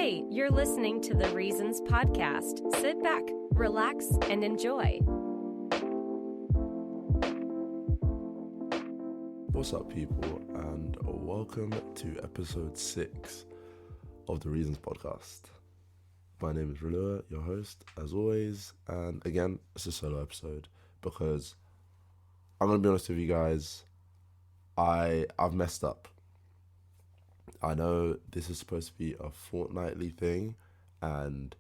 Hey, you're listening to the Reasons Podcast. Sit back, relax, and enjoy. What's up, people, and welcome to episode 6 of the Reasons Podcast. My name is Rilewa, your host, as always, and again, it's a solo episode because I'm going to be honest with you guys, I've messed up. I know this is supposed to be a fortnightly thing, and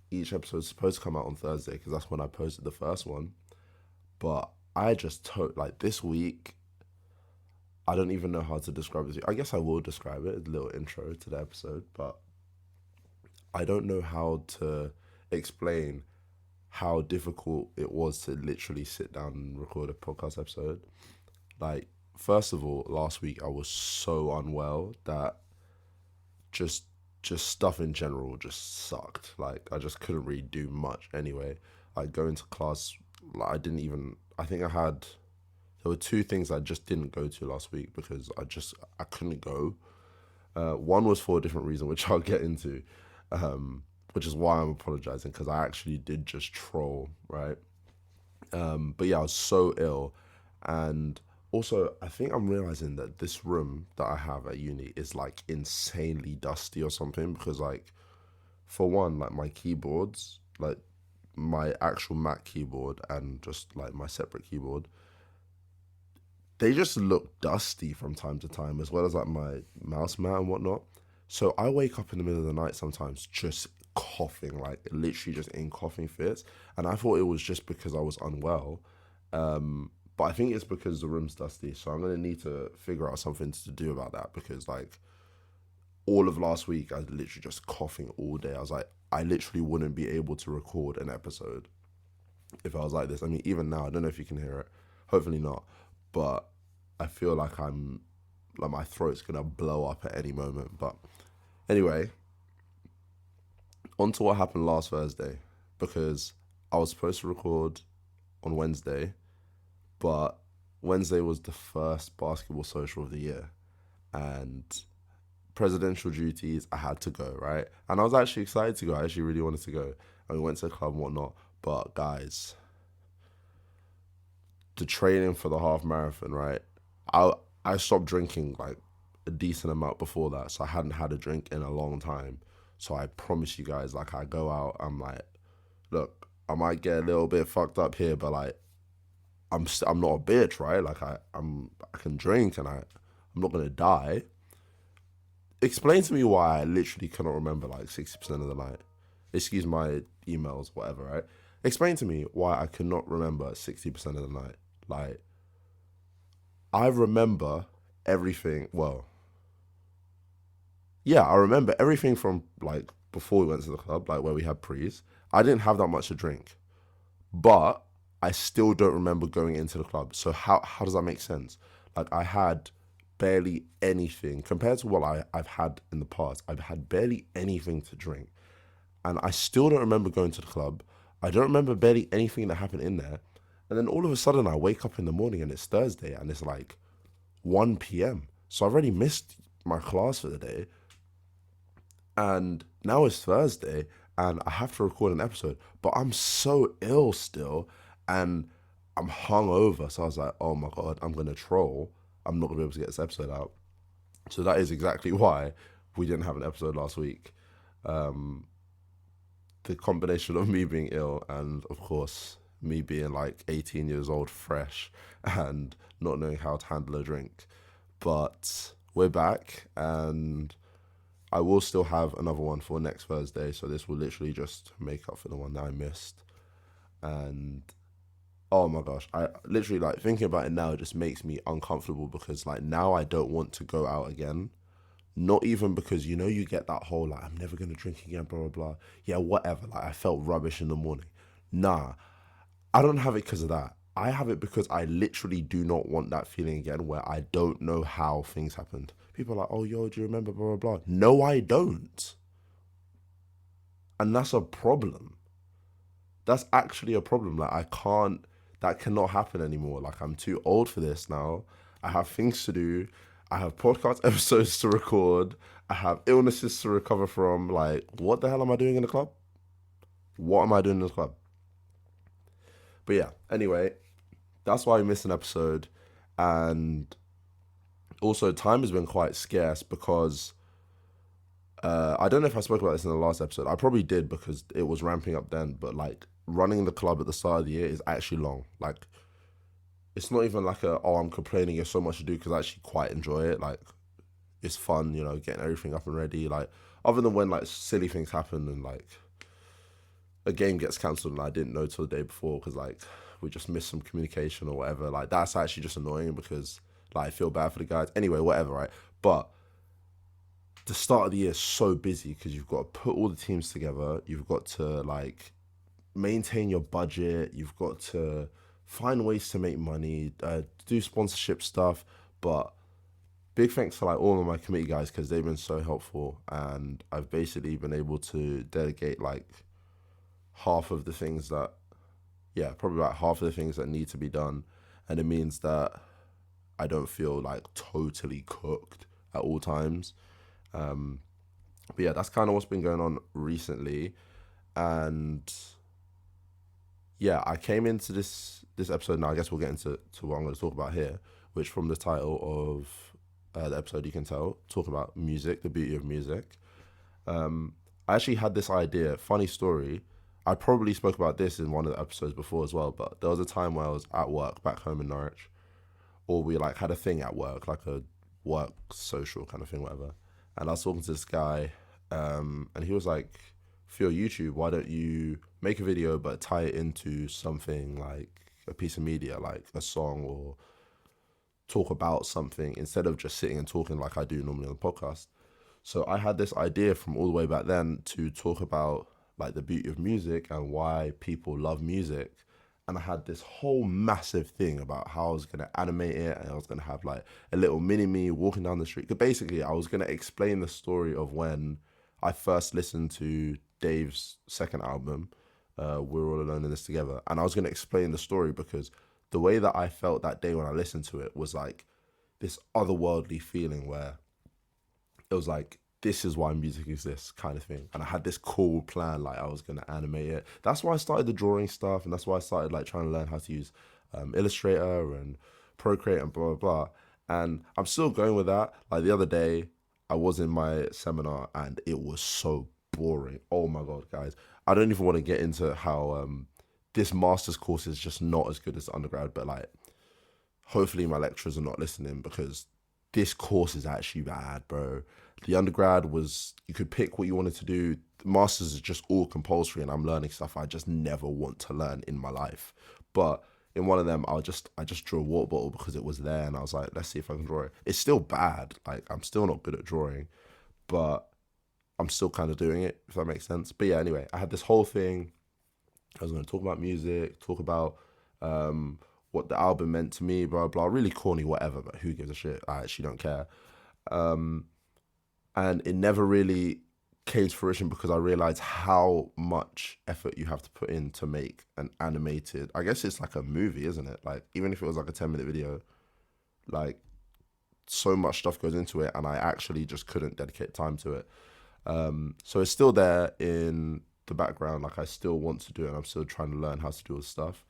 each episode is supposed to come out on Thursday because that's when I posted the first one, but I just this week, I don't even know how to describe it. I guess I will describe it, a little intro to the episode, but I don't know how to explain how difficult it was to literally sit down and record a podcast episode. Like, first of all, last week I was so unwell that just stuff in general just sucked. Like, I just couldn't really do much anyway. Like, going to class, like, there were 2 things I just didn't go to last week because I couldn't go. One was for a different reason, which I'll get into, which is why I'm apologizing, because I actually did just troll, right? But yeah, I was so ill. And also, I think I'm realizing that this room that I have at uni is like insanely dusty or something, because like, for one, like my keyboards, like my actual Mac keyboard and just like my separate keyboard, they just look dusty from time to time, as well as like my mouse mat and whatnot. So I wake up in the middle of the night sometimes just coughing, like literally just in coughing fits. And I thought it was just because I was unwell. But I think it's because the room's dusty. So I'm going to need to figure out something to do about that, because like all of last week, I was literally just coughing all day. I was like, I literally wouldn't be able to record an episode if I was like this. I mean, even now, I don't know if you can hear it. Hopefully not. But I feel like my throat's going to blow up at any moment. But anyway, on to what happened last Thursday, because I was supposed to record on Wednesday, but Wednesday was the first basketball social of the year, and presidential duties, I had to go, right? And I was actually excited to go. I actually really wanted to go. And we went to the club and whatnot. But guys, the training for the half marathon, right? I stopped drinking like a decent amount before that, so I hadn't had a drink in a long time. So I promise you guys, like, I go out, I'm like, look, I might get a little bit fucked up here, but like, I'm not a bitch, right? Like, I can drink and I'm not gonna die. Explain to me why I literally cannot remember like 60% of the night. Excuse my emails, whatever, right? Explain to me why I cannot remember 60% of the night. Like, I remember everything. Well, yeah, I remember everything from like before we went to the club, like where we had pre's. I didn't have that much to drink, but I still don't remember going into the club. So how does that make sense? Like, I had barely anything compared to what I've had in the past. I've had barely anything to drink, and I still don't remember going to the club. I don't remember barely anything that happened in there. And then all of a sudden I wake up in the morning and it's Thursday and it's like 1 p.m. So I've already missed my class for the day. And now it's Thursday and I have to record an episode, but I'm so ill still and I'm hungover. So I was like, oh my God, I'm going to troll. I'm not going to be able to get this episode out. So that is exactly why we didn't have an episode last week. The combination of me being ill and, of course, me being like 18 years old, fresh, and not knowing how to handle a drink. But we're back, and I will still have another one for next Thursday, so this will literally just make up for the one that I missed. And oh my gosh, I literally, like, thinking about it now, it just makes me uncomfortable, because like now I don't want to go out again. Not even because, you know, you get that whole like, I'm never going to drink again, blah, blah, blah. Yeah, whatever. Like, I felt rubbish in the morning. Nah, I don't have it because of that. I have it because I literally do not want that feeling again where I don't know how things happened. People are like, oh, yo, do you remember, blah, blah, blah. No, I don't. And that's a problem. That's actually a problem. Like, that cannot happen anymore. Like, I'm too old for this now. I have things to do. I have podcast episodes to record. I have illnesses to recover from. Like, what the hell am I doing in the club? What am I doing in the club? But yeah, anyway, that's why we missed an episode. And also, time has been quite scarce because I don't know if I spoke about this in the last episode. I probably did because it was ramping up then. But like, running the club at the start of the year is actually long. Like, it's not even like I'm complaining, there's so much to do, because I actually quite enjoy it. Like, it's fun, getting everything up and ready. Like, other than when like silly things happen and like a game gets cancelled and I didn't know till the day before because like we just missed some communication or whatever. Like, that's actually just annoying because like I feel bad for the guys. Anyway, whatever, right? But the start of the year is so busy because you've got to put all the teams together. You've got to like maintain your budget. You've got to find ways to make money, do sponsorship stuff. But big thanks to like all of my committee guys because they've been so helpful, and I've basically been able to delegate like half of the things that, yeah, probably about half of the things that need to be done, and it means that I don't feel like totally cooked at all times. But yeah, that's kind of what's been going on recently, and yeah, I came into this episode. Now I guess we'll get into what I'm going to talk about here, which from the title of the episode you can tell, talk about music, the beauty of music. I actually had this idea, funny story. I probably spoke about this in one of the episodes before as well, but there was a time where I was at work back home in Norwich, or we like had a thing at work, like a work social kind of thing, whatever. And I was talking to this guy, and he was like, for your YouTube, why don't you make a video but tie it into something like a piece of media, like a song, or talk about something instead of just sitting and talking like I do normally on the podcast. So I had this idea from all the way back then to talk about like the beauty of music and why people love music. And I had this whole massive thing about how I was going to animate it, and I was going to have like a little mini me walking down the street. But basically, I was going to explain the story of when I first listened to Dave's second album, We're All Alone in This Together. And I was going to explain the story because the way that I felt that day when I listened to it was like this otherworldly feeling where it was like, this is why music exists kind of thing. And I had this cool plan, like I was going to animate it. That's why I started the drawing stuff, and that's why I started like trying to learn how to use Illustrator and Procreate and blah, blah, blah. And I'm still going with that. Like the other day, I was in my seminar and it was so boring. Oh my God, guys. I don't even want to get into how this master's course is just not as good as the undergrad, but like hopefully my lecturers are not listening because this course is actually bad, bro. The undergrad was, you could pick what you wanted to do. The master's is just all compulsory, and I'm learning stuff I just never want to learn in my life. But in one of them, I just drew a water bottle because it was there, and I was like, let's see if I can draw it. It's still bad. Like, I'm still not good at drawing, but I'm still kind of doing it, if that makes sense. But yeah, anyway, I had this whole thing. I was going to talk about music, talk about what the album meant to me, blah, blah, really corny, whatever, but who gives a shit? I actually don't care. And it never really came to fruition because I realized how much effort you have to put in to make an animated, I guess it's like a movie, isn't it? Like, even if it was like a 10-minute video, like so much stuff goes into it, and I actually just couldn't dedicate time to it. So it's still there in the background. Like, I still want to do it, and I'm still trying to learn how to do all this stuff.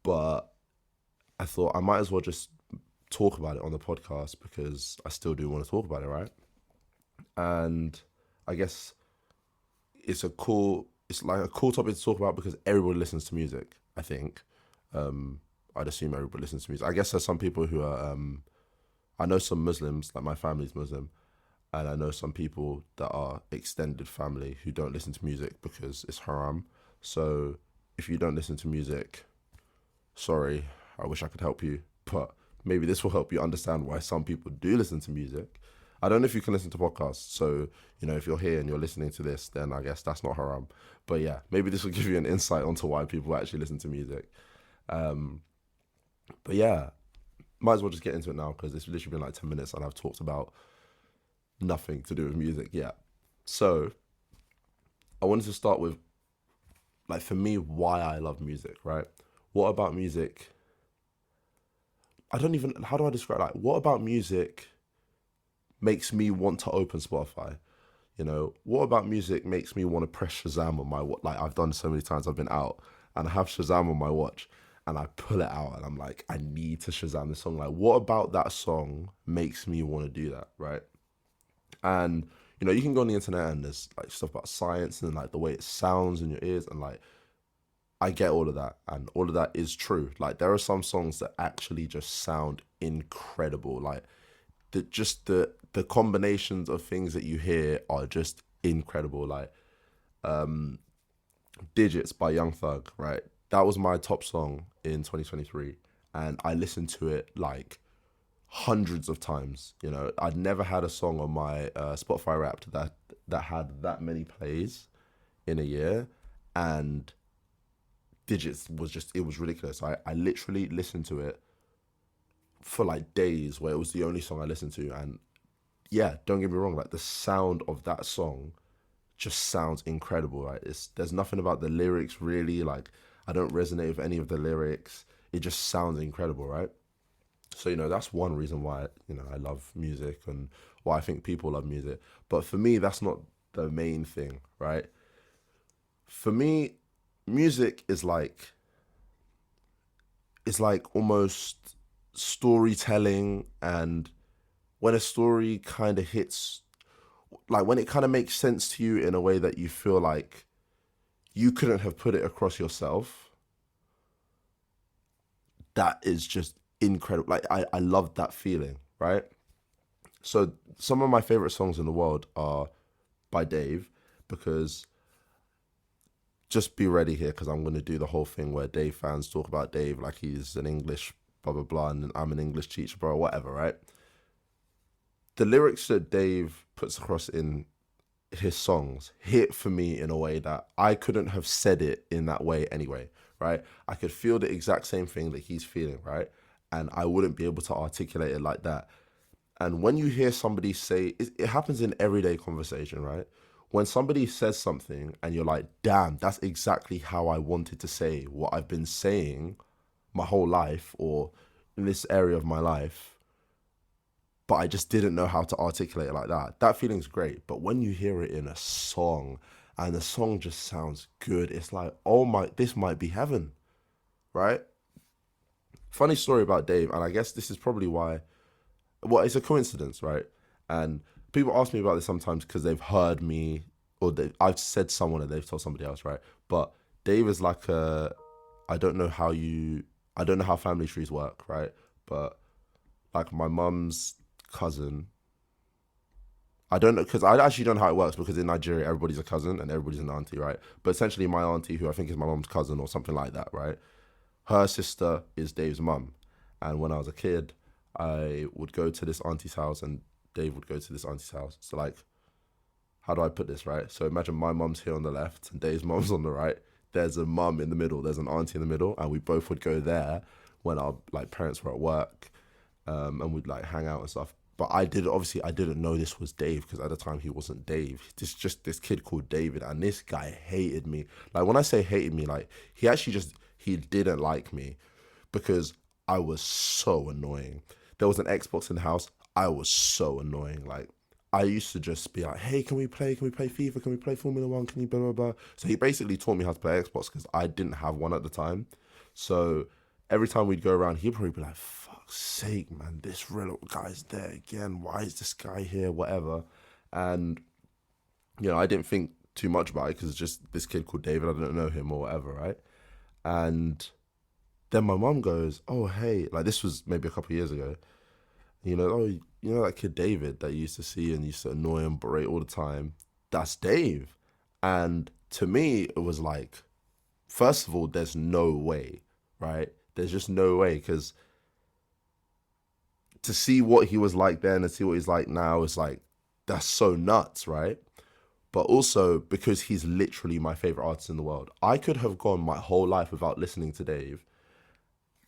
But I thought I might as well just talk about it on the podcast because I still do want to talk about it, right? And I guess it's like a cool topic to talk about because everybody listens to music, I think. I'd assume everybody listens to music. I guess there's some people who are, I know some Muslims, like my family's Muslim, and I know some people that are extended family who don't listen to music because it's haram. So if you don't listen to music, sorry, I wish I could help you, but maybe this will help you understand why some people do listen to music. I don't know if you can listen to podcasts, so, if you're here and you're listening to this, then I guess that's not haram. But yeah, maybe this will give you an insight onto why people actually listen to music. But yeah, might as well just get into it now because it's literally been like 10 minutes and I've talked about nothing to do with music yet. So I wanted to start with, like, for me, why I love music, right? What about music? How do I describe, like, what about music makes me want to open Spotify? You know, what about music makes me want to press Shazam on my watch? Like I've done so many times. I've been out and I have Shazam on my watch and I pull it out and I'm like, I need to Shazam this song. Like, what about that song makes me want to do that, right? And you know, you can go on the internet and there's like stuff about science and like the way it sounds in your ears, and like I get all of that, and all of that is true. Like there are some songs that actually just sound incredible. Like the combinations of things that you hear are just incredible. Like Digits by Young Thug, right? That was my top song in 2023, and I listened to it like hundreds of times. You know, I'd never had a song on my Spotify Wrapped that had that many plays in a year, and Digits was just, it was ridiculous. I literally listened to it for like days, where it was the only song I listened to, and yeah, don't get me wrong, like the sound of that song just sounds incredible, right? There's nothing about the lyrics really, like I don't resonate with any of the lyrics. It just sounds incredible, right? So, you know, that's one reason why, you know, I love music and why I think people love music. But for me, that's not the main thing, right? For me, music is like, it's like almost storytelling, and when a story kind of hits, like when it kind of makes sense to you in a way that you feel like you couldn't have put it across yourself, that is just incredible. Like I love that feeling, right? So some of my favorite songs in the world are by Dave, because just be ready here, because I'm going to do the whole thing where Dave fans talk about Dave like he's an English blah blah blah and I'm an English teacher, bro, whatever, right? The lyrics that Dave puts across in his songs hit for me in a way that I couldn't have said it in that way anyway, right? I could feel the exact same thing that he's feeling, right? And I wouldn't be able to articulate it like that. And when you hear somebody say, it happens in everyday conversation, right? When somebody says something and you're like, damn, that's exactly how I wanted to say what I've been saying my whole life, or in this area of my life, but I just didn't know how to articulate it like that. That feeling's great. But when you hear it in a song and the song just sounds good, it's like, oh my, this might be heaven, right? Funny story about Dave, and I guess this is probably why, well, it's a coincidence, right? And people ask me about this sometimes because they've heard me, or I've said someone and they've told somebody else, right? But Dave is like I don't know how family trees work, right? But like my mum's cousin, I don't know, because I actually don't know how it works, because in Nigeria everybody's a cousin and everybody's an auntie, right? But essentially my auntie, who I think is my mum's cousin or something like that, right? Her sister is Dave's mum, and when I was a kid I would go to this auntie's house and Dave would go to this auntie's house. So like, how do I put this, right? So imagine my mum's here on the left and Dave's mum's on the right. There's a mum in the middle, there's an auntie in the middle, and we both would go there when our like parents were at work, and we'd like hang out and stuff. But I didn't know this was Dave, because at the time he wasn't Dave. Just this kid called David, and this guy hated me. Like when I say hated me, like he didn't like me because I was so annoying. There was an Xbox in the house. I was so annoying. Like I used to just be like, hey, can we play FIFA? Can we play Formula One? Can you blah, blah, blah? So he basically taught me how to play Xbox because I didn't have one at the time. So every time we'd go around, he'd probably be like, fuck's sake, man, this real guy's there again. Why is this guy here? Whatever. And, you know, I didn't think too much about it because it's just this kid called David. I didn't know him or whatever, right? And then my mum goes, oh, hey, like this was maybe a couple of years ago. You know, oh, you know that kid David that you used to see and used to annoy and berate all the time? That's Dave. And to me, it was like, first of all, there's no way, right? There's just no way, because to see what he was like then and see what he's like now is like, that's so nuts, right? But also because he's literally my favorite artist in the world. I could have gone my whole life without listening to Dave,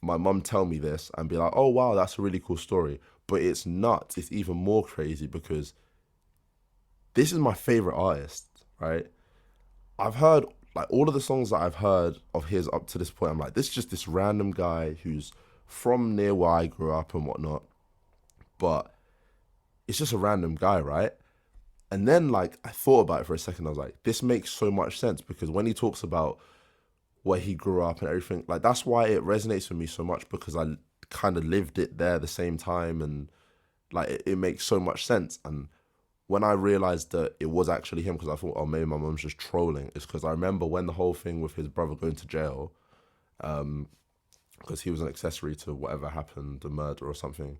my mum tell me this and be like, oh wow, that's a really cool story. But it's nuts. It's even more crazy because this is my favorite artist, right? I've heard like all of the songs that I've heard of his up to this point. I'm like, this is just this random guy who's from near where I grew up and whatnot. But it's just a random guy, right? And then like I thought about it for a second. I was like, this makes so much sense, because when he talks about where he grew up and everything, like that's why it resonates with me so much, because I kind of lived it there the same time, and like it makes so much sense. And when I realized that it was actually him, because I thought, oh, maybe my mum's just trolling, it's because I remember when the whole thing with his brother going to jail, because he was an accessory to whatever happened, the murder or something.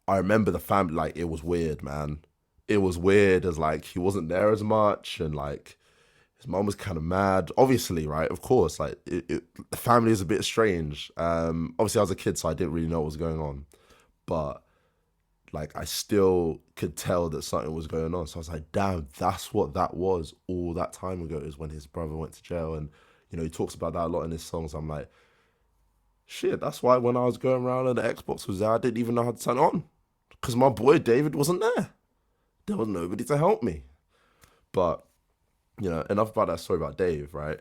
I remember the family, like, it was weird, man. It was weird, as like he wasn't there as much, and like his mom was kind of mad. Obviously, right? Of course, like the family is a bit strange. Obviously, I was a kid, so I didn't really know what was going on, but like I still could tell that something was going on. So I was like, damn, that's what that was all that time ago, is when his brother went to jail. And he talks about that a lot in his songs. I'm like, shit, that's why when I was going around and the Xbox was there, I didn't even know how to turn it on, because my boy David wasn't there. There was nobody to help me. But enough about that story about Dave, right?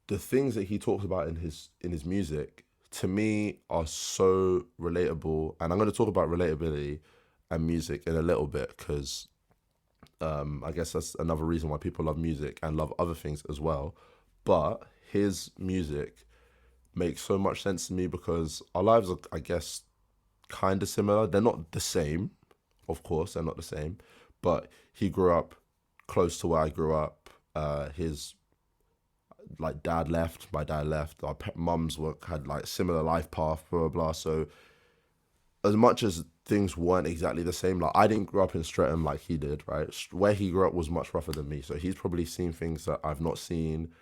The things that he talks about in his music, to me, are so relatable. And I'm going to talk about relatability and music in a little bit, because I guess that's another reason why people love music and love other things as well. But his music makes so much sense to me, because our lives are, I guess, kind of similar. They're not the same, of course, they're not the same. But he grew up close to where I grew up. His like dad left, my dad left. Our mums had like similar life path, blah blah blah. So as much as things weren't exactly the same, like I didn't grow up in Streatham like he did, right? Where he grew up was much rougher than me, so he's probably seen things that I've not seen.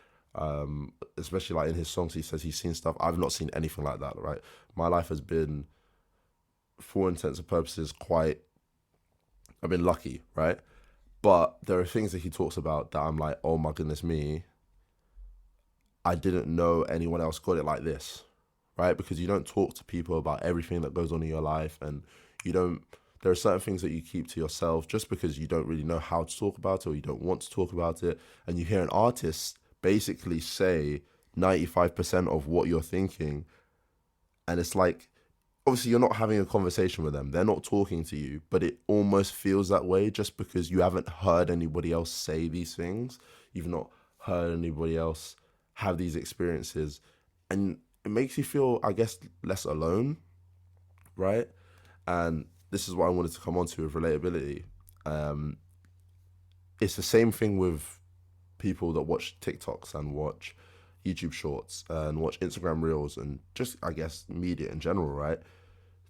Especially like in his songs, he says he's seen stuff I've not seen anything like that, right? My life has been, for all intents and purposes, I've been lucky, right? But there are things that he talks about that I'm like, oh my goodness me, I didn't know anyone else got it like this, right? Because you don't talk to people about everything that goes on in your life, and there are certain things that you keep to yourself just because you don't really know how to talk about it, or you don't want to talk about it. And you hear an artist basically say 95% of what you're thinking, and it's like, obviously you're not having a conversation with them, they're not talking to you, but it almost feels that way just because you haven't heard anybody else say these things. You've not heard anybody else have these experiences, and it makes you feel, I guess, less alone, right? And this is what I wanted to come on to with relatability. It's the same thing with people that watch TikToks and watch YouTube shorts and watch Instagram reels and just, I guess, media in general, right?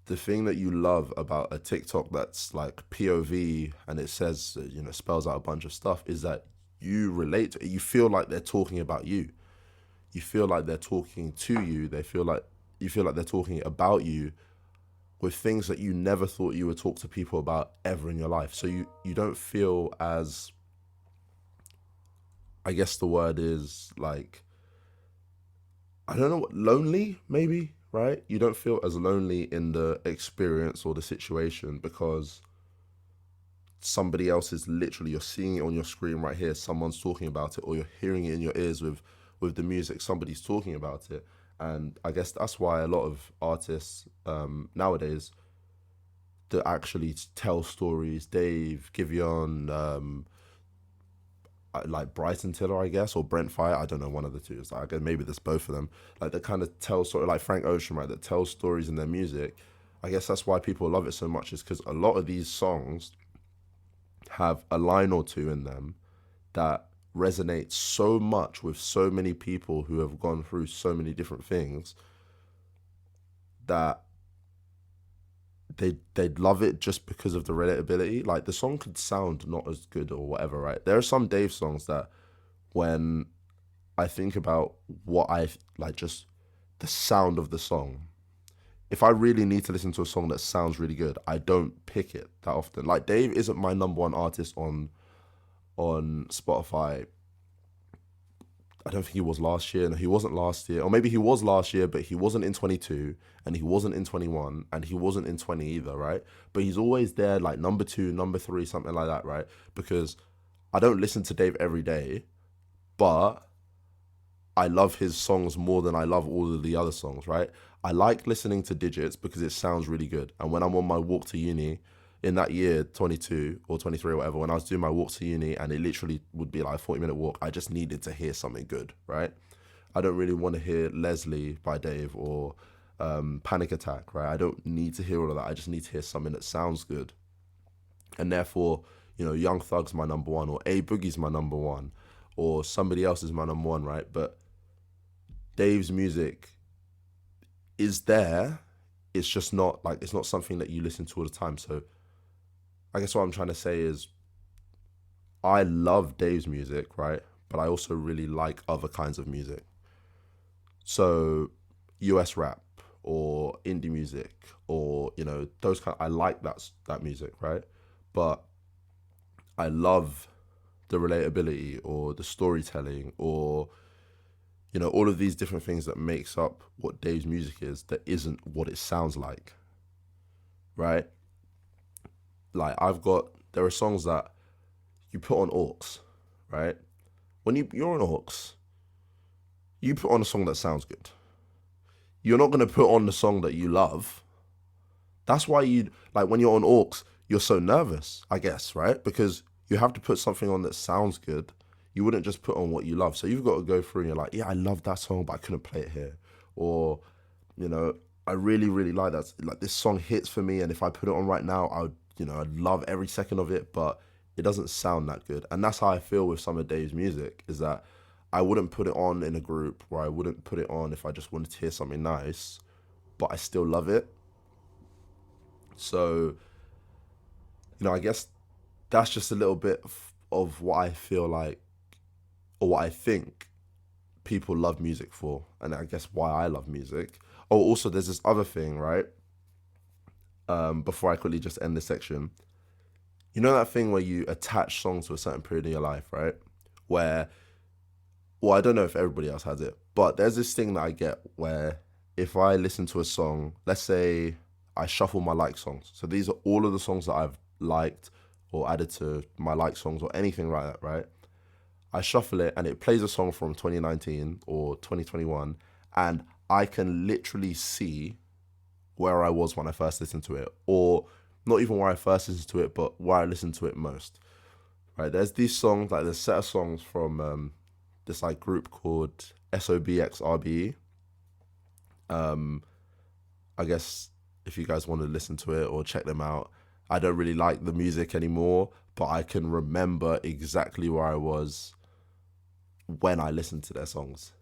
The thing that you love about a TikTok that's like POV and it says, spells out a bunch of stuff, is that you relate to it. You feel like they're talking about you. You feel like they're talking to you. You feel like they're talking about you with things that you never thought you would talk to people about ever in your life. So you don't feel as, I guess the word is like, I don't know what, lonely maybe, right? You don't feel as lonely in the experience or the situation, because somebody else is literally, you're seeing it on your screen right here, someone's talking about it, or you're hearing it in your ears with the music, somebody's talking about it. And I guess that's why a lot of artists nowadays that actually tell stories, Dave, Giveon, like Bryson Tiller, I guess, or Brent Fire, I don't know, one of the two. It's like, maybe there's both of them. Like they kind of tell sort of like Frank Ocean, right, that tells stories in their music. I guess that's why people love it so much, is because a lot of these songs have a line or two in them that resonates so much with so many people who have gone through so many different things, that they'd love it just because of the relatability. Like the song could sound not as good or whatever, right? There are some Dave songs that when I think about what I like, just the sound of the song, if I really need to listen to a song that sounds really good, I don't pick it that often. Like Dave isn't my number one artist on Spotify. I don't think he was last year. No, he wasn't last year. Or maybe he was last year, but he wasn't in 22, and he wasn't in 21, and he wasn't in 20 either, right? But he's always there, like number 2, number 3, something like that, right? Because I don't listen to Dave every day, but I love his songs more than I love all of the other songs, right? I like listening to Digits because it sounds really good. And when I'm on my walk to uni, in that year, 22 or 23 or whatever, when I was doing my walk to uni and it literally would be like a 40-minute walk, I just needed to hear something good, right? I don't really want to hear Leslie by Dave or Panic Attack, right? I don't need to hear all of that. I just need to hear something that sounds good. And therefore, you know, Young Thug's my number one, or A Boogie's my number one, or somebody else is my number one, right? But Dave's music is there. It's just not like, it's not something that you listen to all the time. So I guess what I'm trying to say is I love Dave's music, right? But I also really like other kinds of music. So US rap or indie music or, you know, those kind, I like that music, right? But I love the relatability or the storytelling or, you know, all of these different things that makes up what Dave's music is that isn't what it sounds like, right? Like there are songs that you put on aux, right? When you're on aux, you put on a song that sounds good. You're not going to put on the song that you love. That's why when you're on aux, you're so nervous, I guess, right? Because you have to put something on that sounds good. You wouldn't just put on what you love. So you've got to go through and you're like, yeah, I love that song, but I couldn't play it here. Or, you know, I really, really like that. Like, this song hits for me, and if I put it on right now, I'd love every second of it, but it doesn't sound that good. And that's how I feel with some of Dave's music, is that I wouldn't put it on in a group, or I wouldn't put it on if I just wanted to hear something nice, but I still love it. So, you know, I guess that's just a little bit of what I feel like, or what I think people love music for, and I guess why I love music. Oh, also, there's this other thing, right? Before I quickly just end this section, you know that thing where you attach songs to a certain period in your life, right? Where, well, I don't know if everybody else has it, but there's this thing that I get where if I listen to a song, let's say I shuffle my like songs. So these are all of the songs that I've liked or added to my like songs or anything like that, right? I shuffle it and it plays a song from 2019 or 2021, and I can literally see where I was when I first listened to it, or not even where I first listened to it, but where I listened to it most, right? There's these songs, like there's a set of songs from this like group called SOBXRBE. I guess if you guys want to listen to it or check them out, I don't really like the music anymore, but I can remember exactly where I was when I listened to their songs.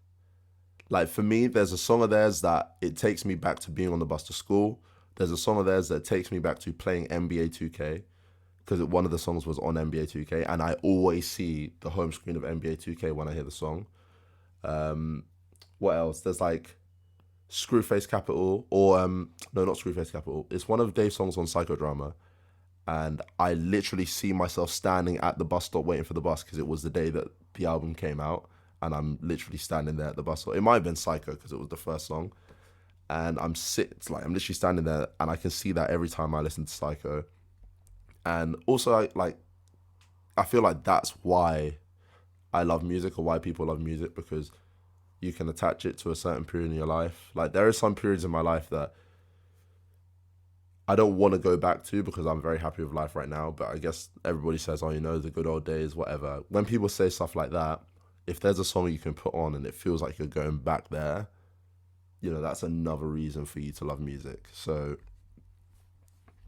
Like, for me, there's a song of theirs that it takes me back to being on the bus to school. There's a song of theirs that takes me back to playing NBA 2K, because one of the songs was on NBA 2K, and I always see the home screen of NBA 2K when I hear the song. What else? There's like Screwface Capital, or no, not Screwface Capital. It's one of Dave's songs on Psychodrama, and I literally see myself standing at the bus stop waiting for the bus, because it was the day that the album came out, and I'm literally standing there at the bus stop. It might have been Psycho because it was the first song, and I'm literally standing there, and I can see that every time I listen to Psycho. And also, I feel like that's why I love music, or why people love music, because you can attach it to a certain period in your life. Like, there are some periods in my life that I don't want to go back to because I'm very happy with life right now. But I guess everybody says, oh, you know, the good old days, whatever. When people say stuff like that, if there's a song you can put on and it feels like you're going back there, you know, that's another reason for you to love music. So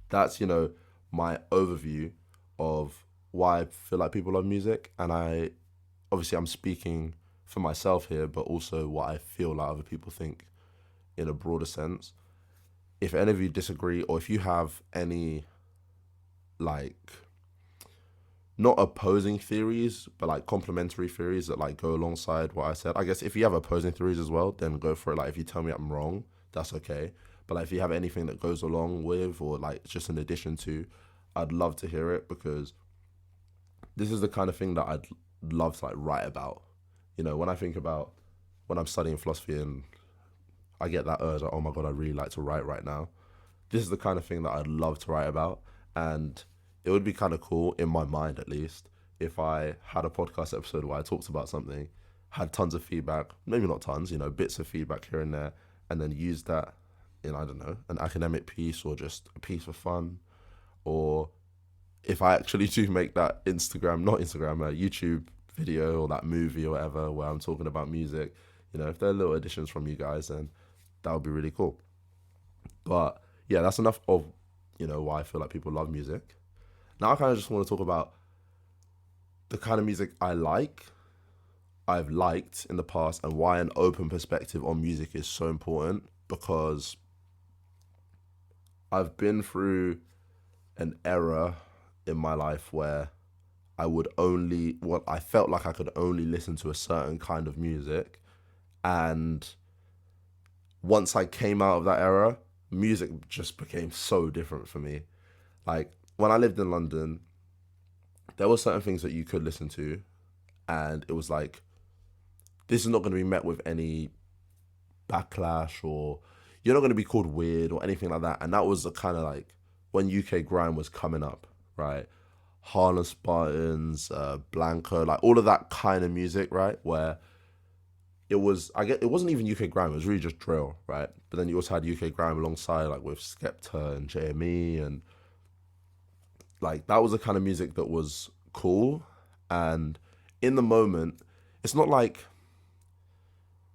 that's, you know, my overview of why I feel like people love music. And I'm speaking for myself here, but also what I feel like other people think in a broader sense. If any of you disagree, or if you have any, like, not opposing theories, but like complementary theories that like go alongside what I said. I guess if you have opposing theories as well, then go for it. Like, if you tell me I'm wrong, that's okay. But like, if you have anything that goes along with, or like just in addition to, I'd love to hear it, because this is the kind of thing that I'd love to like write about. You know, when I think about when I'm studying philosophy and I get that urge, like, oh my God, I really like to write right now. This is the kind of thing that I'd love to write about. And it would be kind of cool, in my mind at least, if I had a podcast episode where I talked about something had tons of feedback, maybe not tons, bits of feedback here and there, and then used that in, I don't know, an academic piece or just a piece for fun. Or if I actually do make that YouTube video or that movie or whatever where I'm talking about music, if there are little additions from you guys, then that would be really cool. But yeah, that's enough of, why I feel like people love music. Now I kind of just want to talk about the kind of music I've liked in the past, and why an open perspective on music is so important, because I've been through an era in my life where I felt like I could only listen to a certain kind of music. And once I came out of that era, music just became so different for me. Like, when I lived in London, there were certain things that you could listen to, and it was like, this is not going to be met with any backlash, or you're not going to be called weird or anything like that. And that was the kind of like when UK grime was coming up, right? Harlem Spartans, Blanco, like all of that kind of music, right? Where it wasn't even UK grime, it was really just drill, right? But then you also had UK grime alongside, like with Skepta and JME, and like that was the kind of music that was cool. And in the moment, it's not like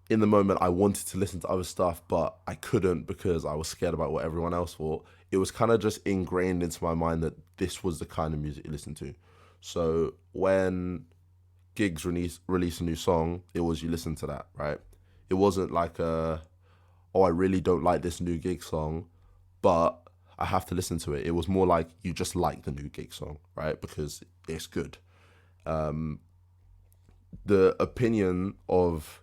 in the moment I wanted to listen to other stuff, but I couldn't because I was scared about what everyone else thought. It was kind of just ingrained into my mind that this was the kind of music you listen to. So when Gigs release a new song, it was you listen to that, right? It wasn't like I really don't like this new Gig song, but I have to listen to it. It was more like you just like the new Gig song, right? Because it's good. The opinion of,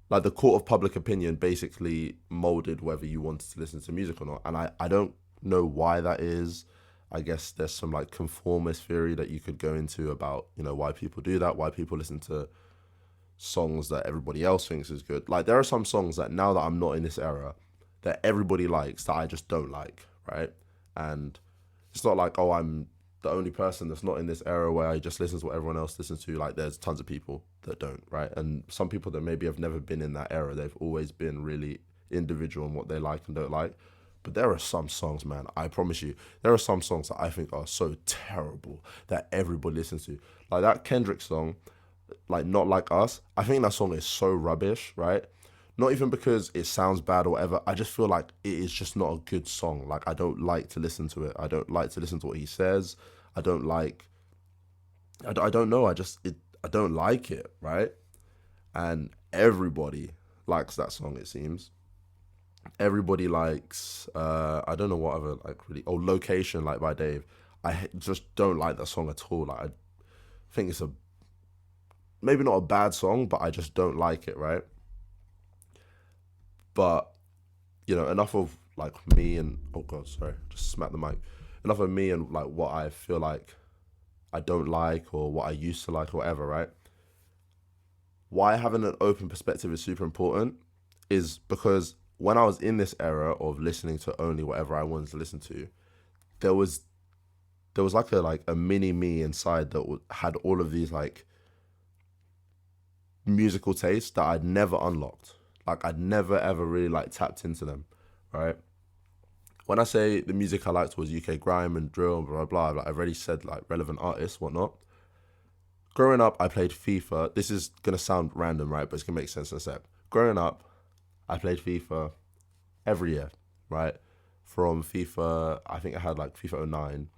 like, the court of public opinion basically molded whether you wanted to listen to music or not. And I don't know why that is. I guess there's some like conformist theory that you could go into about, why people do that, why people listen to songs that everybody else thinks is good. Like, there are some songs that now that I'm not in this era that everybody likes that I just don't like, right? And it's not like, oh, I'm the only person that's not in this era where I just listen to what everyone else listens to. Like, there's tons of people that don't, right? And some people that maybe have never been in that era, they've always been really individual in what they like and don't like. But there are some songs, man, I promise you, there are some songs that I think are so terrible that everybody listens to. Like that Kendrick song, like Not Like Us, I think that song is so rubbish, right? Not even because it sounds bad or whatever. I just feel like it is just not a good song. Like, I don't like to listen to it. I don't like to listen to what he says. I don't know. I don't like it, right? And everybody likes that song, it seems. Everybody likes, I don't know what other, like, really, Location, like, by Dave. I just don't like that song at all. Like, I think it's maybe not a bad song, but I just don't like it, right? But, enough of like me and, oh God, sorry, just smack the mic. Enough of me and like what I feel like I don't like or what I used to like or whatever, right? Why having an open perspective is super important is because when I was in this era of listening to only whatever I wanted to listen to, there was like a mini me inside that had all of these like musical tastes that I'd never unlocked. Like, I'd never ever really like tapped into them, right? When I say the music I liked was UK grime and drill and blah, blah, blah, like I've already said, like relevant artists, whatnot. Growing up, I played FIFA. This is going to sound random, right? But it's going to make sense in a sec. Growing up, I played FIFA every year, right? From FIFA, I think I had like FIFA 09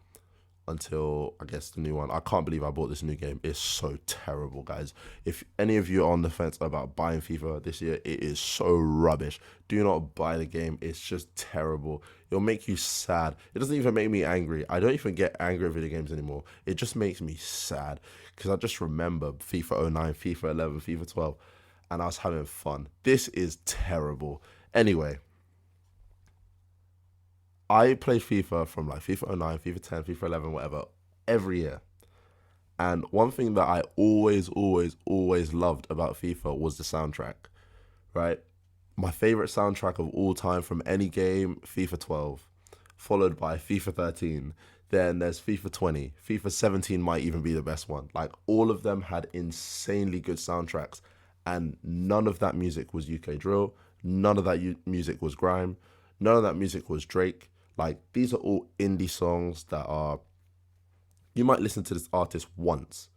until, I guess, the new one. I can't believe I bought this new game. It's so terrible, guys. If any of you are on the fence about buying FIFA this year, it is so rubbish. Do not buy the game. It's just terrible. It'll make you sad. It doesn't even make me angry. I don't even get angry at video games anymore. It just makes me sad because I just remember FIFA 09, FIFA 11, FIFA 12, and I was having fun. This is terrible. Anyway, I play FIFA from like FIFA 09, FIFA 10, FIFA 11, whatever, every year. And one thing that I always loved about FIFA was the soundtrack, right? My favorite soundtrack of all time from any game, FIFA 12, followed by FIFA 13, Then there's FIFA 20. FIFA 17 might even be the best one. Like, all of them had insanely good soundtracks, and none of that music was UK drill. None of that music was grime. None of that music was Drake. Like, these are all indie songs that are, you might listen to this artist once,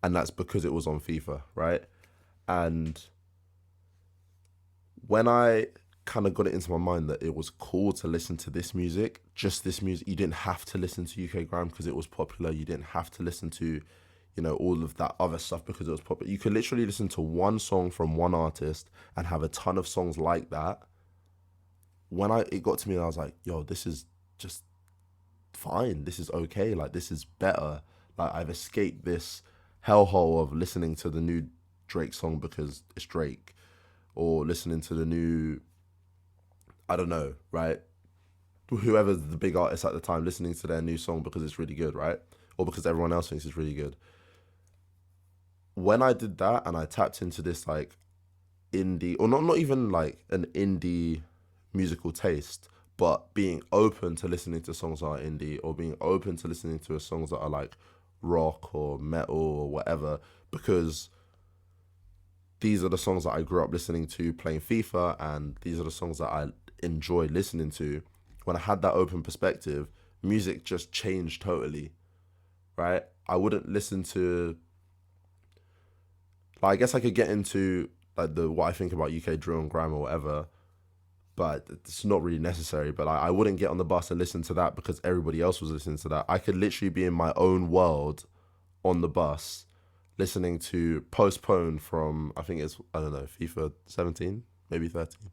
and that's because it was on FIFA, right? And when I kind of got it into my mind that it was cool to listen to this music, just this music, you didn't have to listen to UK grime because it was popular. You didn't have to listen to, all of that other stuff because it was popular. You could literally listen to one song from one artist and have a ton of songs like that. When it got to me, I was like, yo, this is just fine. This is okay. Like, this is better. Like, I've escaped this hellhole of listening to the new Drake song because it's Drake, or listening to the new, I don't know, right? Whoever's the big artist at the time, listening to their new song because it's really good, right? Or because everyone else thinks it's really good. When I did that and I tapped into this like indie, or not even like an indie musical taste, but being open to listening to songs that are indie, or being open to listening to songs that are like rock or metal or whatever, because these are the songs that I grew up listening to playing FIFA, and these are the songs that I enjoy listening to. When I had that open perspective, music just changed totally, right? I wouldn't listen to, like, I guess I could get into like what I think about UK drill and grime or whatever, but it's not really necessary. But I wouldn't get on the bus and listen to that because everybody else was listening to that. I could literally be in my own world on the bus, listening to Postpone from, I think it's, I don't know, FIFA 17, maybe 13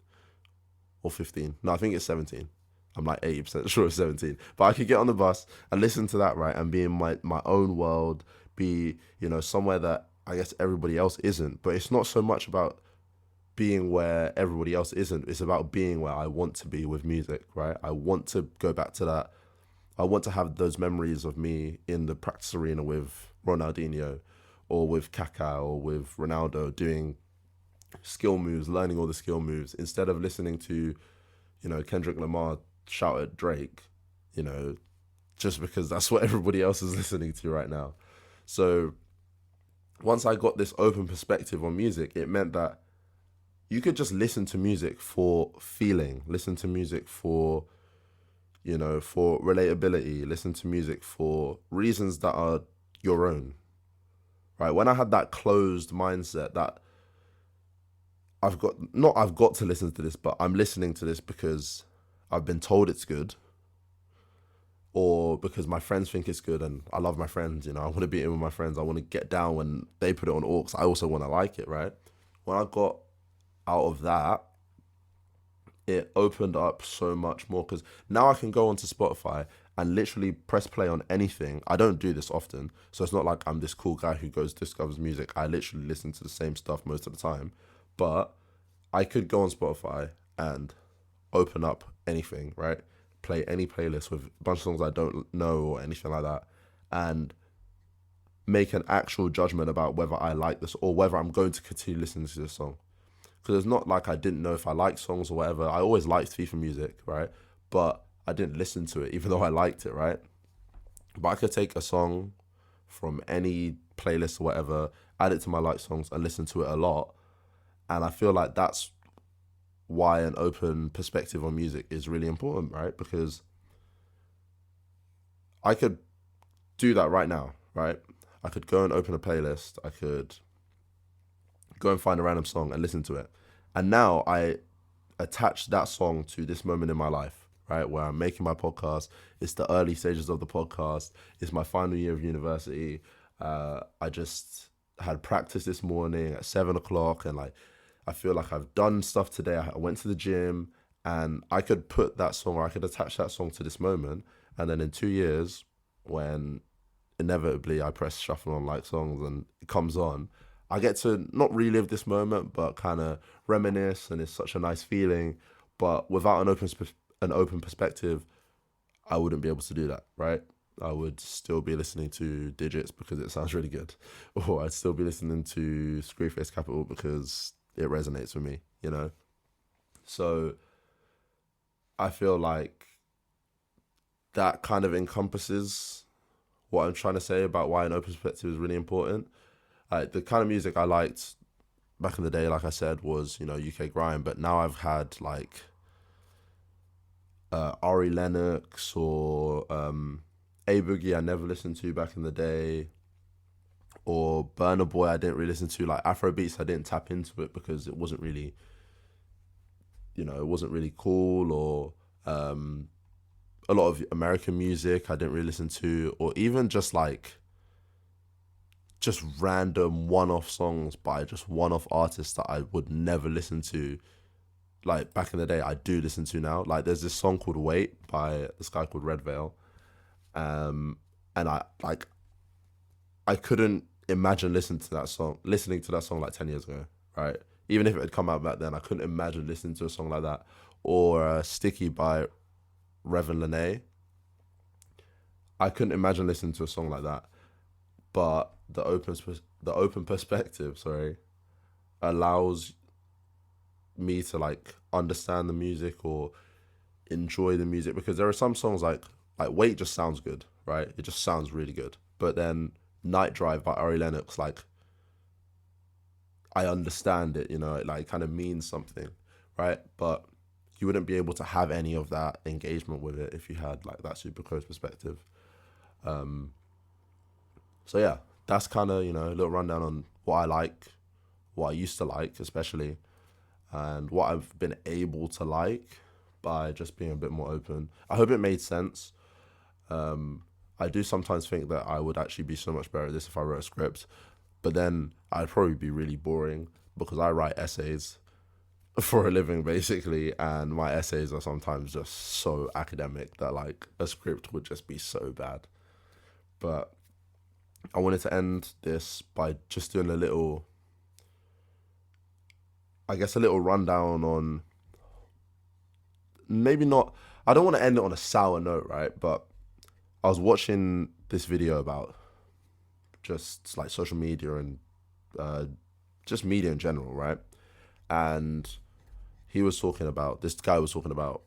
or 15. No, I think it's 17. I'm like 80% sure it's 17. But I could get on the bus and listen to that, right? And be in my own world, be, somewhere that I guess everybody else isn't. But it's not so much about being where everybody else isn't. It's about being where I want to be with music, right? I want to go back to that. I want to have those memories of me in the practice arena with Ronaldinho, or with Kaká, or with Ronaldo, doing skill moves, learning all the skill moves, instead of listening to, Kendrick Lamar shout at Drake, just because that's what everybody else is listening to right now. So once I got this open perspective on music, it meant that you could just listen to music for feeling, listen to music for, for relatability, listen to music for reasons that are your own, right? When I had that closed mindset that I've got to listen to this, but I'm listening to this because I've been told it's good, or because my friends think it's good and I love my friends, I want to be in with my friends. I want to get down when they put it on aux. I also want to like it, right? When I got out of that, it opened up so much more, because now I can go onto Spotify and literally press play on anything. I don't do this often, so it's not like I'm this cool guy who goes discovers music. I literally listen to the same stuff most of the time, but I could go on Spotify and open up anything, right? Play any playlist with a bunch of songs I don't know or anything like that, and make an actual judgment about whether I like this or whether I'm going to continue listening to this song. Because it's not like I didn't know if I liked songs or whatever. I always liked FIFA music, right? But I didn't listen to it, even though I liked it, right? But I could take a song from any playlist or whatever, add it to my like songs, and listen to it a lot. And I feel like that's why an open perspective on music is really important, right? Because I could do that right now, right? I could go and open a playlist. I could go and find a random song and listen to it. And now I attach that song to this moment in my life, right? Where I'm making my podcast. It's the early stages of the podcast. It's my final year of university. I just had practice this morning at 7:00, and I feel like I've done stuff today. I went to the gym, and I could put that song, or I could attach that song to this moment. And then in 2 years, when inevitably I press shuffle on like songs and it comes on, I get to not relive this moment, but kind of reminisce, and it's such a nice feeling. But without an open perspective, I wouldn't be able to do that, right? I would still be listening to Digits because it sounds really good, or I'd still be listening to Screwface Capital because it resonates with me, So I feel like that kind of encompasses what I'm trying to say about why an open perspective is really important. The kind of music I liked back in the day, like I said, was, UK grime, but now I've had like Ari Lennox or A Boogie I never listened to back in the day, or Burna Boy I didn't really listen to. Like Afro beats I didn't tap into it because it wasn't really, it wasn't really cool, or a lot of American music I didn't really listen to, or even just random one-off songs by just one-off artists that I would never listen to. Like back in the day, I do listen to now. Like there's this song called "Wait" by this guy called Red Veil, and I couldn't imagine listening to that song like 10 years ago, right? Even if it had come out back then, I couldn't imagine listening to a song like that. Or "Sticky" by Reverend Lene. I couldn't imagine listening to a song like that. But the open perspective, allows me to like understand the music or enjoy the music, because there are some songs like "Wait" just sounds good, right? It just sounds really good. But then "Night Drive" by Ari Lennox, like I understand it, it like kind of means something, right? But you wouldn't be able to have any of that engagement with it if you had like that super close perspective. So yeah, that's kind of, a little rundown on what I like, what I used to like especially, and what I've been able to like by just being a bit more open. I hope it made sense. I do sometimes think that I would actually be so much better at this if I wrote a script, but then I'd probably be really boring because I write essays for a living basically, and my essays are sometimes just so academic that like a script would just be so bad. But I wanted to end this by just doing a little rundown on, maybe not, I don't want to end it on a sour note, right? But I was watching this video about just like social media and just media in general, right? And this guy was talking about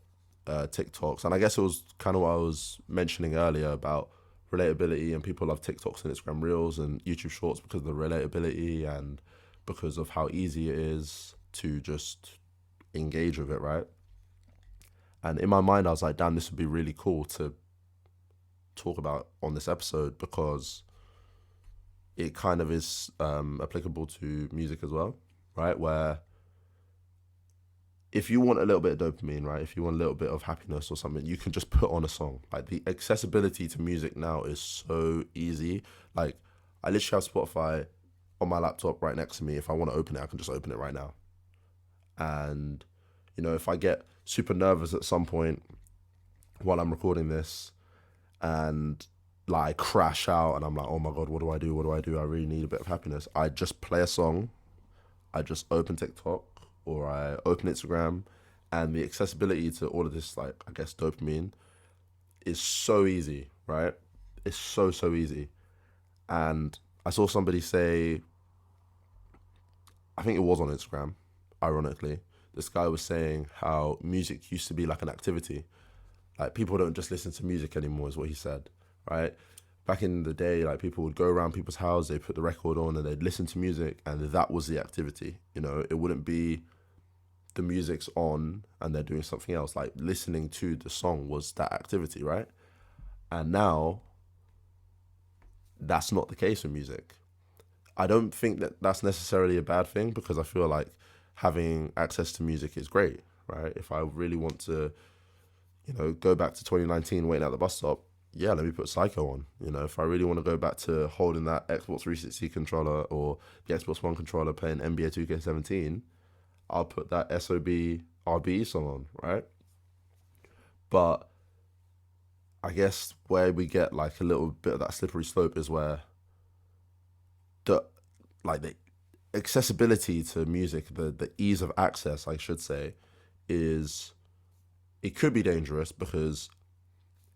TikToks, and I guess it was kind of what I was mentioning earlier about relatability, and people love TikToks and Instagram Reels and YouTube Shorts because of the relatability and because of how easy it is to just engage with it, right? And in my mind, I was like, damn, this would be really cool to talk about on this episode, because it kind of is applicable to music as well, right? Where if you want a little bit of dopamine, right? If you want a little bit of happiness or something, you can just put on a song. Like the accessibility to music now is so easy. Like I literally have Spotify on my laptop right next to me. If I want to open it, I can just open it right now. And, if I get super nervous at some point while I'm recording this and like crash out and I'm like, oh my God, what do I do? What do I do? I really need a bit of happiness. I just play a song. I just open TikTok or I open Instagram, and the accessibility to all of this, like, I guess, dopamine is so easy, right? It's so, so easy. And I saw somebody say, I think it was on Instagram, ironically, this guy was saying how music used to be like an activity. Like people don't just listen to music anymore is what he said, right? Back in the day, like people would go around people's house, they put the record on and they'd listen to music, and that was the activity. It wouldn't be the music's on and they're doing something else. Like listening to the song was that activity, right? And now that's not the case with music. I don't think that that's necessarily a bad thing, because I feel like having access to music is great, right? If I really want to, go back to 2019 waiting at the bus stop, yeah, let me put Psycho on. If I really want to go back to holding that Xbox 360 controller or the Xbox One controller playing NBA 2K17, I'll put that SOB RBE song on, right? But I guess where we get like a little bit of that slippery slope is where the accessibility to music, the ease of access, I should say, is, it could be dangerous, because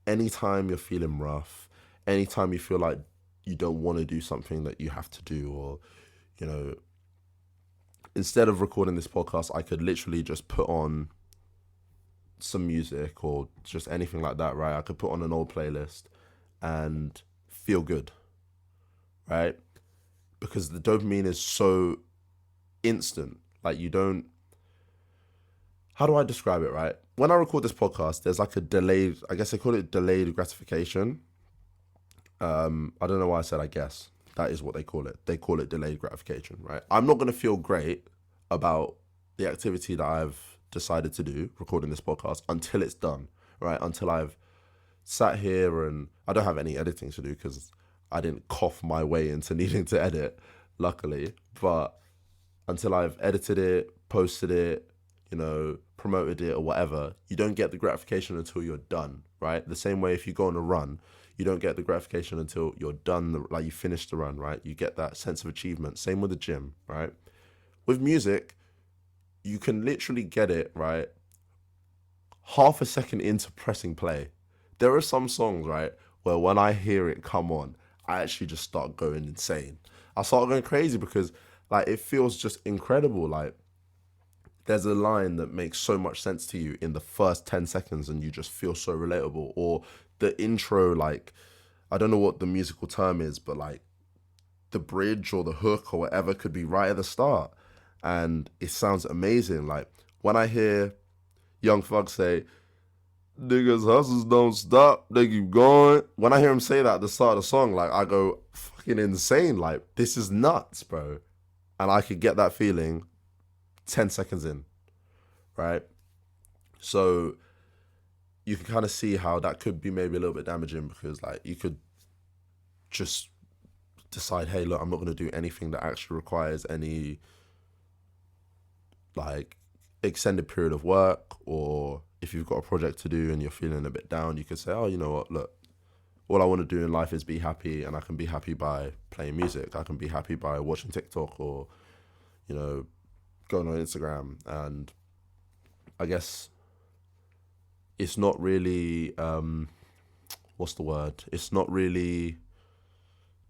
anytime you're feeling rough, anytime you feel like you don't want to do something that you have to do, or, instead of recording this podcast, I could literally just put on some music or just anything like that, right? I could put on an old playlist and feel good, right? Because the dopamine is so instant. Like you don't, how do I describe it, right? When I record this podcast, there's like a delayed, I guess they call it delayed gratification. I don't know why I said I guess. That is what they call it. They call it delayed gratification, right? I'm not going to feel great about the activity that I've decided to do, recording this podcast, until it's done, right? Until I've sat here and I don't have any editing to do because I didn't cough my way into needing to edit, luckily. But until I've edited it, posted it, promoted it or whatever, you don't get the gratification until you're done, right? The same way if you go on a run, you don't get the gratification until you're done, like you finish the run, right? You get that sense of achievement. Same with the gym, right? With music, you can literally get it, right? Half a second into pressing play. There are some songs, right, where when I hear it come on, I actually just start going insane. I start going crazy because like it feels just incredible. Like there's a line that makes so much sense to you in the first 10 seconds and you just feel so relatable. Or the intro, like, I don't know what the musical term is, but like the bridge or the hook or whatever could be right at the start. And it sounds amazing. Like when I hear Young Thug say, niggas hustles don't stop, they keep going. When I hear him say that at the start of the song, like I go fucking insane. Like this is nuts, bro. And I could get that feeling 10 seconds in, right? So you can kind of see how that could be maybe a little bit damaging because like you could just decide, hey, look, I'm not going to do anything that actually requires any like extended period of work, or if you've got a project to do and you're feeling a bit down, you could say, oh, you know what, look, all I want to do in life is be happy, and I can be happy by playing music. I can be happy by watching TikTok or, going on Instagram. And I guess it's not really, what's the word? It's not really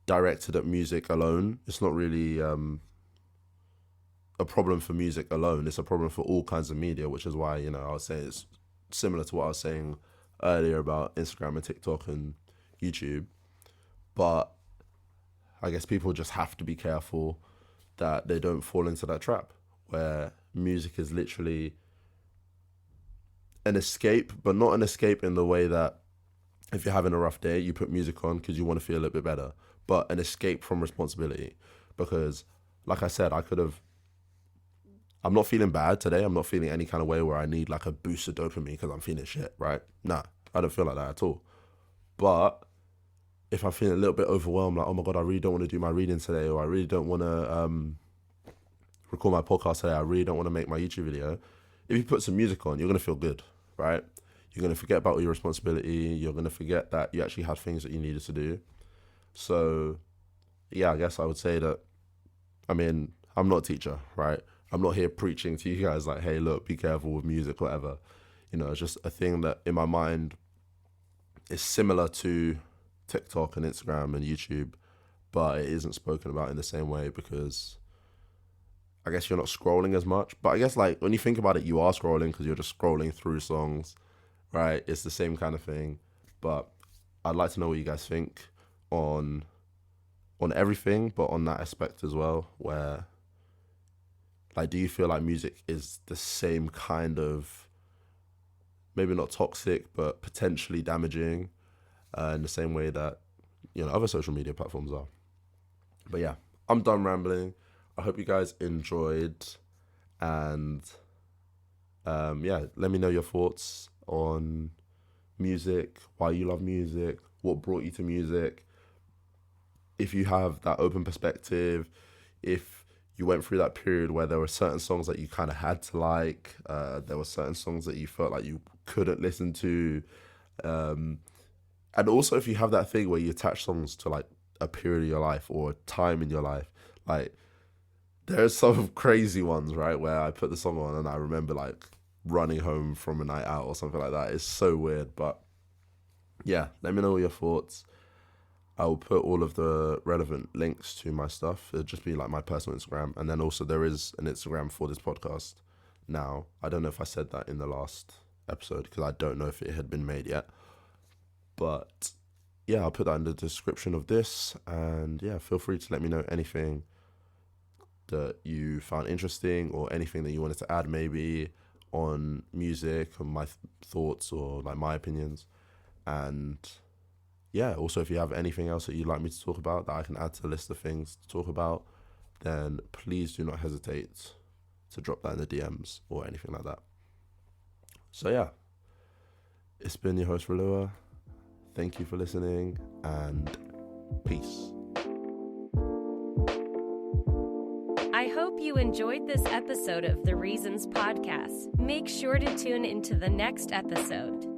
directed at music alone. It's not really a problem for music alone. It's a problem for all kinds of media, which is why, I would say it's similar to what I was saying earlier about Instagram and TikTok and YouTube. But I guess people just have to be careful that they don't fall into that trap where music is literally an escape, but not an escape in the way that if you're having a rough day, you put music on because you want to feel a little bit better, but an escape from responsibility. Because like I said, I'm not feeling bad today. I'm not feeling any kind of way where I need like a boost of dopamine because I'm feeling shit, right? Nah, I don't feel like that at all. But if I'm feeling a little bit overwhelmed, like, oh my God, I really don't want to do my reading today, or I really don't want to record my podcast today, I really don't want to make my YouTube video. If you put some music on, you're going to feel good, right? You're going to forget about all your responsibility. You're going to forget that you actually had things that you needed to do. So, yeah, I guess I would say that, I'm not a teacher, right? I'm not here preaching to you guys like, hey, look, be careful with music, whatever. It's just a thing that in my mind is similar to TikTok and Instagram and YouTube, but it isn't spoken about in the same way because I guess you're not scrolling as much. But I guess like when you think about it, you are scrolling because you're just scrolling through songs, right? It's the same kind of thing. But I'd like to know what you guys think on everything, but on that aspect as well, where like, do you feel like music is the same kind of, maybe not toxic, but potentially damaging in the same way that, other social media platforms are? But yeah, I'm done rambling. I hope you guys enjoyed. And yeah, let me know your thoughts on music, why you love music, what brought you to music. If you have that open perspective, if you went through that period where there were certain songs that you kind of had to like, there were certain songs that you felt like you couldn't listen to, and also if you have that thing where you attach songs to like a period of your life or a time in your life, like there's some crazy ones, right, where I put the song on and I remember like running home from a night out or something like that. It's so weird. But yeah, let me know your thoughts. I will put all of the relevant links to my stuff. It'll just be like my personal Instagram. And then also there is an Instagram for this podcast now. I don't know if I said that in the last episode because I don't know if it had been made yet. But yeah, I'll put that in the description of this, and yeah, feel free to let me know anything that you found interesting or anything that you wanted to add maybe on music or my thoughts or like my opinions. And yeah, also if you have anything else that you'd like me to talk about that I can add to the list of things to talk about, then please do not hesitate to drop that in the DMs or anything like that. So yeah, it's been your host rilewa. Thank you for listening, and peace. I hope you enjoyed this episode of the Reasons Podcast. Make sure to tune into the next episode.